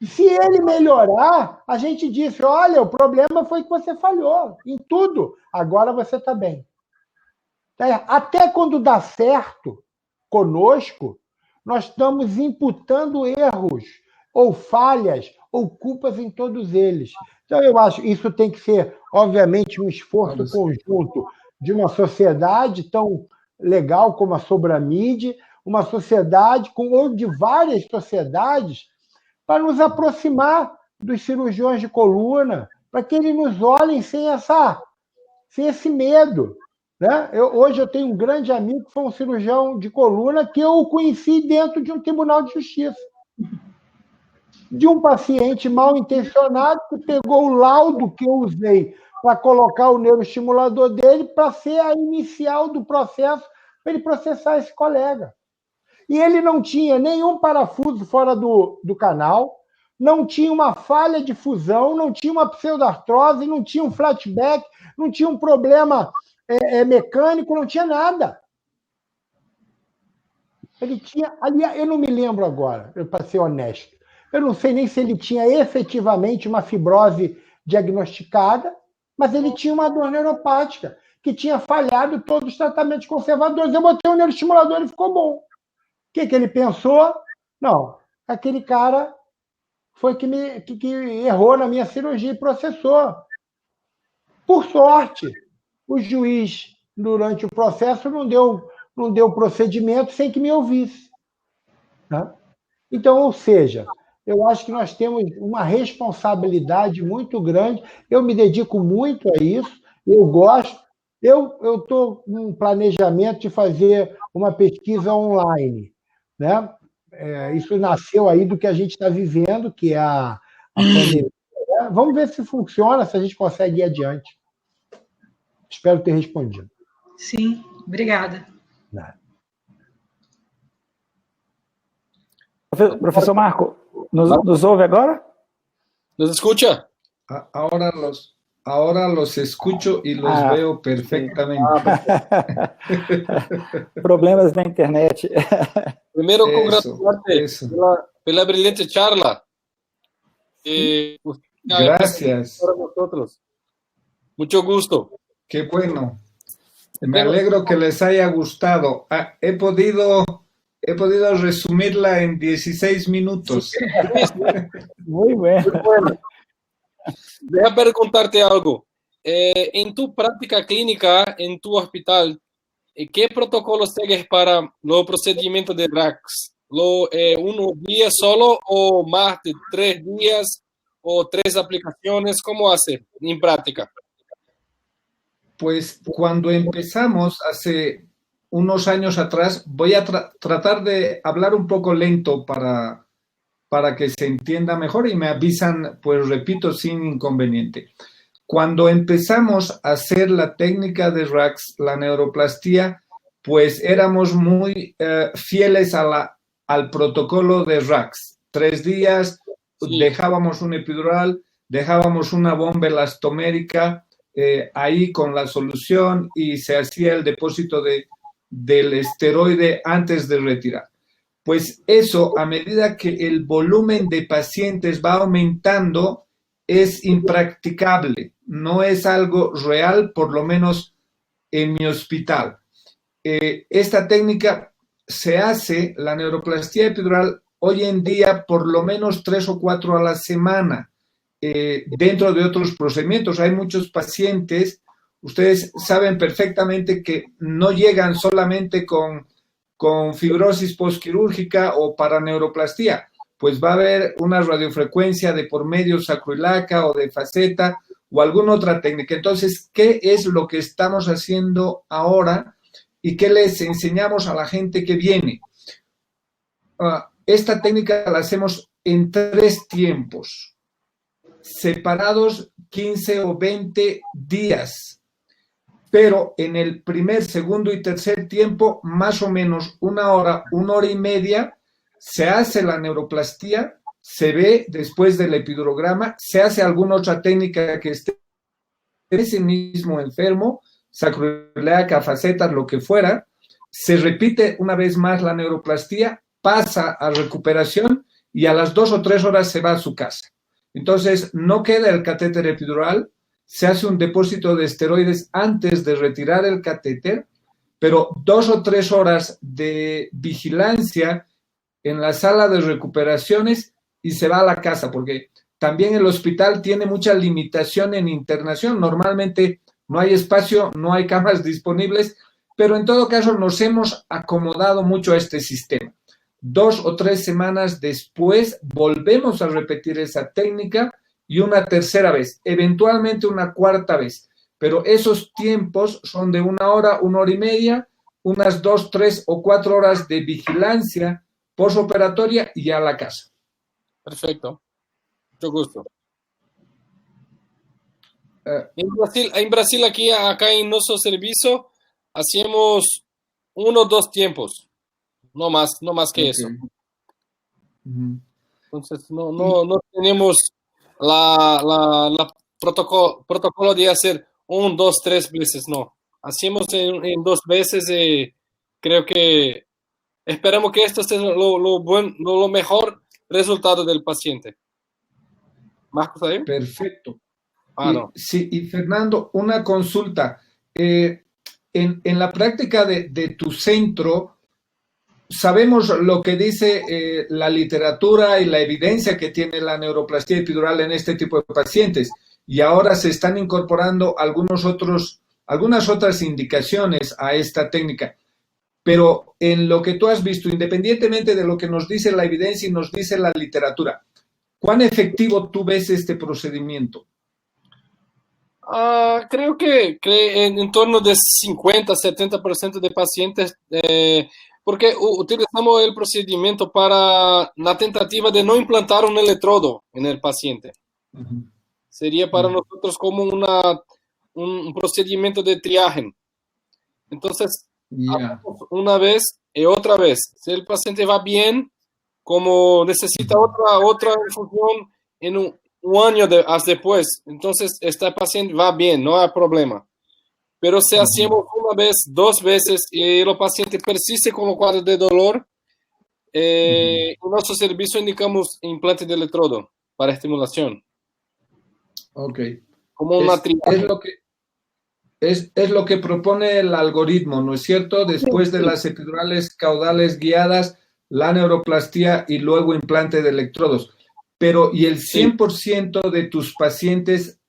[SPEAKER 4] Se ele melhorar, a gente diz, olha, o problema foi que você falhou em tudo, agora você está bem. Até quando dá certo conosco, nós estamos imputando erros, ou falhas, ou culpas em todos eles. Então, eu acho que isso tem que ser, obviamente, um esforço conjunto de uma sociedade tão legal como a Sobramid, uma sociedade, ou de várias sociedades, para nos aproximar dos cirurgiões de coluna, para que eles nos olhem sem esse medo. Né? Hoje eu tenho um grande amigo que foi um cirurgião de coluna que eu conheci dentro de um tribunal de justiça. De um paciente mal intencionado que pegou o laudo que eu usei para colocar o neuroestimulador dele para ser a inicial do processo para ele processar esse colega. E ele não tinha nenhum parafuso fora do canal, não tinha uma falha de fusão, não tinha uma pseudartrose, não tinha um flatback, não tinha um problema mecânico, não tinha nada. Ele tinha... Aliás, eu não me lembro agora, para ser honesto. Eu não sei nem se ele tinha efetivamente uma fibrose diagnosticada, mas ele tinha uma dor neuropática, que tinha falhado todos os tratamentos conservadores. Eu botei o neuroestimulador e ficou bom. O que ele pensou? Não, aquele cara foi que errou na minha cirurgia e processou. Por sorte, o juiz, durante o processo, não deu procedimento sem que me ouvisse. Tá? Então, ou seja, eu acho que nós temos uma responsabilidade muito grande. Eu me dedico muito a isso, eu gosto, Eu estou com um planejamento de fazer uma pesquisa online, né? Isso nasceu aí do que a gente está vivendo, que é a pandemia. Né? Vamos ver se funciona, se a gente consegue ir adiante. Espero ter respondido.
[SPEAKER 3] Sim, obrigada.
[SPEAKER 2] Professor Marco, nos ouve agora?
[SPEAKER 1] ¿Nos escucha?
[SPEAKER 5] Ahora los escucho y los veo perfectamente.
[SPEAKER 2] Problemas da internet.
[SPEAKER 1] Primero, congratularte pela brilhante charla.
[SPEAKER 5] Gracias.
[SPEAKER 1] Para nosotros. Mucho gusto.
[SPEAKER 5] Qué bueno. Me alegro que les haya gustado. He podido resumirla en 16 minutos.
[SPEAKER 2] Muy bueno.
[SPEAKER 1] Deja preguntarte algo. En tu práctica clínica, en tu hospital, ¿qué protocolo sigues para los procedimientos de RACS? ¿Uno día solo o más de 3 días o 3 aplicaciones? ¿Cómo hace en práctica?
[SPEAKER 5] Pues cuando empezamos hace unos años atrás, voy a tratar de hablar un poco lento para que se entienda mejor y me avisan, pues repito, sin inconveniente. Cuando empezamos a hacer la técnica de RACS, la neuroplastía, pues éramos muy fieles al protocolo de RACS. 3 días, sí. Dejábamos un epidural, dejábamos una bomba elastomérica ahí con la solución y se hacía el depósito del esteroide antes de retirar. Pues eso, a medida que el volumen de pacientes va aumentando, es impracticable, no es algo real, por lo menos en mi hospital. Esta técnica se hace, la neuroplastía epidural, hoy en día por lo menos 3 o 4 a la semana, dentro de otros procedimientos. Hay muchos pacientes, ustedes saben perfectamente que no llegan solamente con fibrosis postquirúrgica o para neuroplastía, pues va a haber una radiofrecuencia de por medio sacroiliaca o de faceta o alguna otra técnica. Entonces, ¿qué es lo que estamos haciendo ahora y qué les enseñamos a la gente que viene? Esta técnica la hacemos en 3 tiempos, separados 15 o 20 días. Pero en el primer, segundo y tercer tiempo, más o menos 1 hora, 1 hora y media, se hace la neuroplastía, se ve después del epidurograma, se hace alguna otra técnica que esté ese mismo enfermo, sacroiliaca, facetas, lo que fuera, se repite una vez más la neuroplastía, pasa a recuperación y a las 2 o 3 horas se va a su casa. Entonces, no queda el catéter epidural, se hace un depósito de esteroides antes de retirar el catéter, pero 2 o 3 horas de vigilancia en la sala de recuperaciones y se va a la casa, porque también el hospital tiene mucha limitación en internación. Normalmente no hay espacio, no hay camas disponibles, pero en todo caso nos hemos acomodado mucho a este sistema. 2 o 3 semanas después volvemos a repetir esa técnica y una tercera vez, eventualmente una cuarta vez. Pero esos tiempos son de 1 hora, 1 hora y media, unas 2, 3 o 4 horas de vigilancia postoperatoria y a la casa.
[SPEAKER 1] Perfecto. Mucho gusto. En Brasil, acá en nuestro servicio, hacemos 1 o 2 tiempos. No más que eso. Entonces, no tenemos la protocolo de hacer 1, 2, 3 veces, no. Hacemos en 2 veces y creo que esperamos que esto sea lo mejor resultado del paciente. ¿Marcos ahí?
[SPEAKER 5] Perfecto.
[SPEAKER 1] No.
[SPEAKER 5] Sí, y Fernando, una consulta. En la práctica de tu centro, sabemos lo que dice la literatura y la evidencia que tiene la neuroplastía epidural en este tipo de pacientes, y ahora se están incorporando algunas otras indicaciones a esta técnica. Pero en lo que tú has visto, independientemente de lo que nos dice la evidencia y nos dice la literatura, ¿cuán efectivo tú ves este procedimiento?
[SPEAKER 1] Creo que en torno de 50-70% de pacientes, porque utilizamos el procedimiento para la tentativa de no implantar un electrodo en el paciente. Sería para nosotros como un procedimiento de triaje. Entonces, una vez y otra vez. Si el paciente va bien, como necesita otra infusión en un año después, entonces este paciente va bien, no hay problema. Pero si hacemos una vez, 2 veces y el paciente persiste con el cuadro de dolor, en nuestro servicio indicamos implante de electrodo para estimulación.
[SPEAKER 5] Ok.
[SPEAKER 1] Como una
[SPEAKER 5] es lo que propone el algoritmo, ¿no es cierto? Después de las epidurales caudales guiadas, la neuroplastía y luego implante de electrodos. Pero, ¿y el 100% de tus pacientes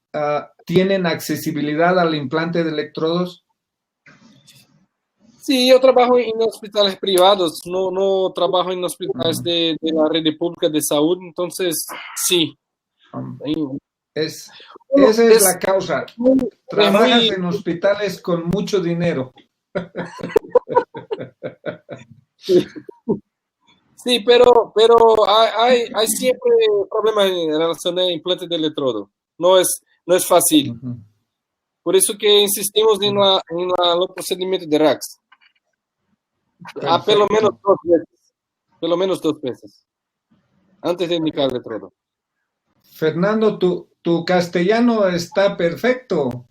[SPEAKER 5] tienen accesibilidad al implante de electrodos?
[SPEAKER 1] Sí, yo trabajo en hospitales privados, no trabajo en hospitales de la red pública de salud, entonces sí.
[SPEAKER 5] Esa es la causa. Trabajas en hospitales con mucho dinero.
[SPEAKER 1] Sí, pero hay siempre problemas en relación al implante de electrodo. No es fácil. Por eso que insistimos en los procedimientos de RAX. Pelo menos 2 veces. Pelo menos 2 veces. Antes de indicar el electrodo.
[SPEAKER 5] Fernando, tu castellano está perfecto.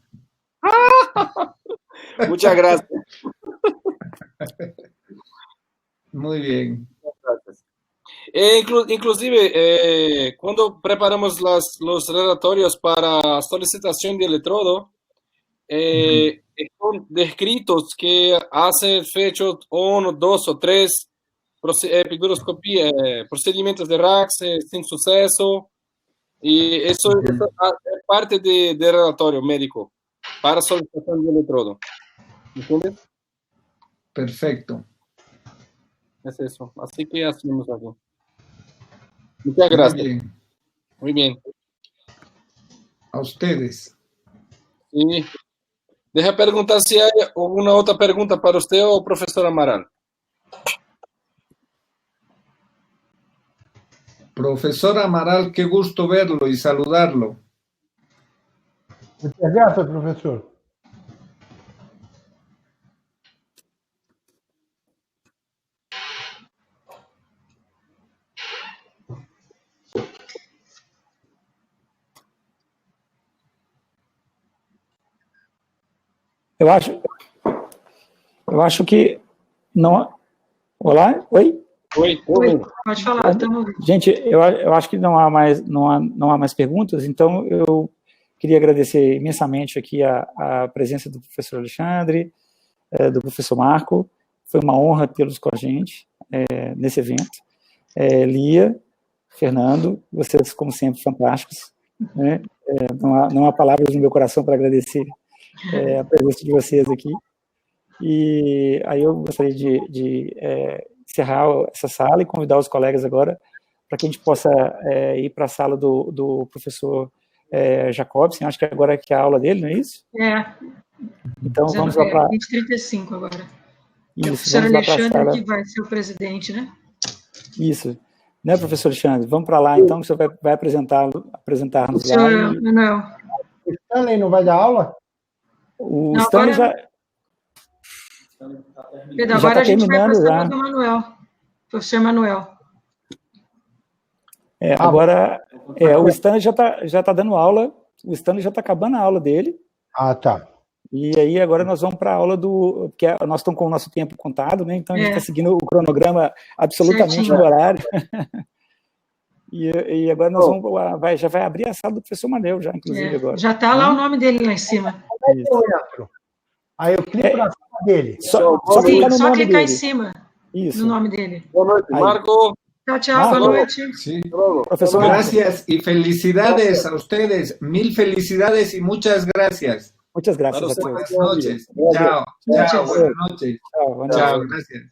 [SPEAKER 1] Muchas gracias.
[SPEAKER 5] Muy bien.
[SPEAKER 1] Gracias. Inclusive, cuando preparamos los relatorios para solicitación de electrodo, son descritos que hace fecho 1, 2 o 3 epiduroscopía, procedimientos de RAX sin suceso. Y eso es parte del relatorio médico para solicitación de electrodo. ¿Entiendes?
[SPEAKER 5] Perfecto.
[SPEAKER 1] Es eso. Así que hacemos aquí. Muchas gracias. Muy bien.
[SPEAKER 5] A ustedes.
[SPEAKER 1] Sí. Deja preguntar si hay alguna otra pregunta para usted o profesor Amaral.
[SPEAKER 5] Profesor Amaral, qué gusto verlo y saludarlo.
[SPEAKER 4] Muchas gracias, profesor.
[SPEAKER 2] Eu acho que não. Olá? Oi?
[SPEAKER 1] Oi.
[SPEAKER 3] Pode falar, estamos ouvindo.
[SPEAKER 2] Gente, eu acho que não há mais perguntas, então eu queria agradecer imensamente aqui a presença do professor Alexandre, do professor Marco. Foi uma honra tê-los com a gente nesse evento. Lia, Fernando, vocês, como sempre, fantásticos. Né? Não há palavras no meu coração para agradecer a presença de vocês aqui. E aí eu gostaria de encerrar essa sala e convidar os colegas agora para que a gente possa ir para a sala do professor Jacobsen. Acho que agora é a aula dele, não é isso? Então vamos lá para...
[SPEAKER 3] 20h35 agora.
[SPEAKER 2] Isso,
[SPEAKER 3] é o professor Alexandre que vai ser o presidente, né?
[SPEAKER 2] Isso. Né, professor Alexandre? Vamos para lá, então, que o senhor vai apresentar-nos lá.
[SPEAKER 3] Não.
[SPEAKER 4] O Stanley não vai dar aula?
[SPEAKER 2] O Stanley já...
[SPEAKER 3] Pedro, agora a gente vai para a sala do Manuel. Professor Manuel.
[SPEAKER 2] Agora, o Stanley já está dando aula, o Stanley já está acabando a aula dele.
[SPEAKER 4] Ah, tá.
[SPEAKER 2] E aí agora nós vamos para a aula porque nós estamos com o nosso tempo contado, né? Então a gente está seguindo o cronograma absolutamente
[SPEAKER 3] certinho.
[SPEAKER 2] no horário. E agora nós vamos, já vai abrir a sala do professor Manuel, já, inclusive, agora.
[SPEAKER 3] Já está lá o nome dele lá em cima.
[SPEAKER 4] Aí eu clico na sala dele.
[SPEAKER 2] Só
[SPEAKER 3] clicar em cima.
[SPEAKER 2] Isso.
[SPEAKER 3] No nome dele.
[SPEAKER 1] Boa noite, Marco.
[SPEAKER 3] Chao, boa noite.
[SPEAKER 5] Sí.
[SPEAKER 2] Profesor,
[SPEAKER 5] gracias y felicidades a ustedes. 1000 felicidades y muchas gracias.
[SPEAKER 2] Muchas gracias a todos.
[SPEAKER 5] Buenas noches. Chao. Buenas noches.
[SPEAKER 2] Chao,
[SPEAKER 5] Chao, gracias.